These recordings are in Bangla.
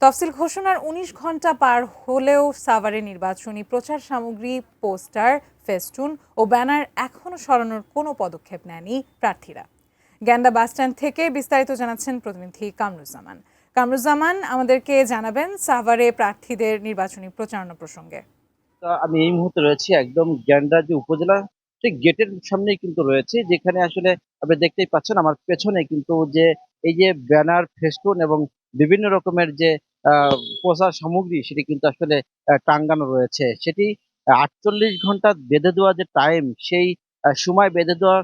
তফসিল ঘোষণার ১৯ ঘণ্টা পার হলেও সাভারে নির্বাচনী প্রচার সামগ্রী, পোস্টার, ফেস্টুন ও ব্যানার এখনো সরানোর কোনো পদক্ষেপ নেয়নি প্রার্থীরা। গ্যান্ডা বাসস্ট্যান্ড থেকে বিস্তারিত জানাচ্ছেন প্রতিনিধি কামরুজ্জামান। কামরুজ্জামান আমাদেরকে জানাবেন সাভারে প্রার্থীদের নির্বাচনী প্রচারণা প্রসঙ্গে। আমি এই মুহূর্তে রয়েছি একদম গ্যান্ডার যে উপজেলা ঠিক গেটের সামনেই কিন্তু রয়েছে, যেখানে আসলে আপনি দেখতেই পাচ্ছেন আমার পেছনে কিন্তু যে এই যে ব্যানার, ফেস্টুন এবং বিভিন্ন রকমের যে প্রচার সামগ্রী সেটি কিন্তু আসলে টাঙ্গানো রয়েছে। সেটি ৪৮ ঘন্টা বেঁধে দেওয়া যে টাইম, সেই সময় বেঁধে দেওয়া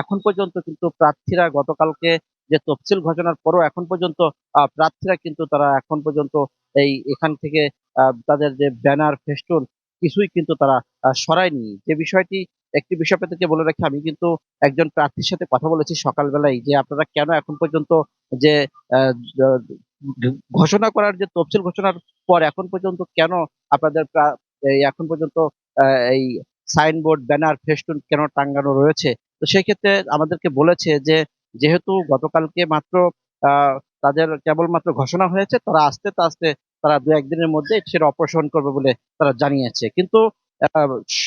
এখন পর্যন্ত কিন্তু প্রার্থীরা গতকালকে যে তফসিল ঘোষণার পরও এখন পর্যন্ত প্রার্থীরা কিন্তু তারা এখন পর্যন্ত এখান থেকে তাদের যে ব্যানার, ফেস্টুন কিছুই কিন্তু তারা সরায়নি। যে বিষয়টি একটি বিষয় আপনাদেরকে বলে রাখি, আমি কিন্তু একজন প্রার্থীর সাথে কথা বলেছি সকালবেলায় যে, "আপনারা কেন এখন পর্যন্ত যে আ য ঘোষণা করার যে তফসিল ঘোষণার পর এখন পর্যন্ত কেন আপনাদের এই এখন পর্যন্ত আ এই সাইনবোর্ড, ব্যানার, ফেস্টুন কেন টাঙ্গানো রয়েছে?" তো সেক্ষেত্রে আমাদেরকে বলেছে যে, যেহেতু গতকালকে মাত্র আ তাদের কেবলমাত্র ঘোষণা হয়েছে, তারা আস্তে তারা ২-১ দিনের মধ্যে সেটা অপসারণ করবে বলে তারা জানিয়েছে। কিন্তু আ স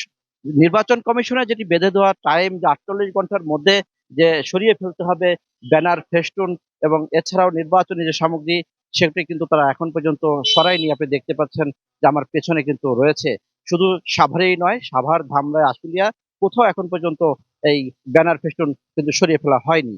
নির্বাচন কমিশনের যেটি বেঁধে দেওয়া টাইম যে ৪৮ ঘন্টার মধ্যে যে সরিয়ে ফেলতে হবে ব্যানার, ফেস্টুন এবং এছাড়াও নির্বাচনী যে সামগ্রী, সেটি কিন্তু তারা এখন পর্যন্ত সরায়নি। আপনি দেখতে পাচ্ছেন যে আমার পেছনে কিন্তু রয়েছে। শুধু সাভারেই নয়, সাভার, ধামরাই, আশুলিয়া কোথাও এখন পর্যন্ত এই ব্যানার, ফেস্টুন কিন্তু সরিয়ে ফেলা হয়নি।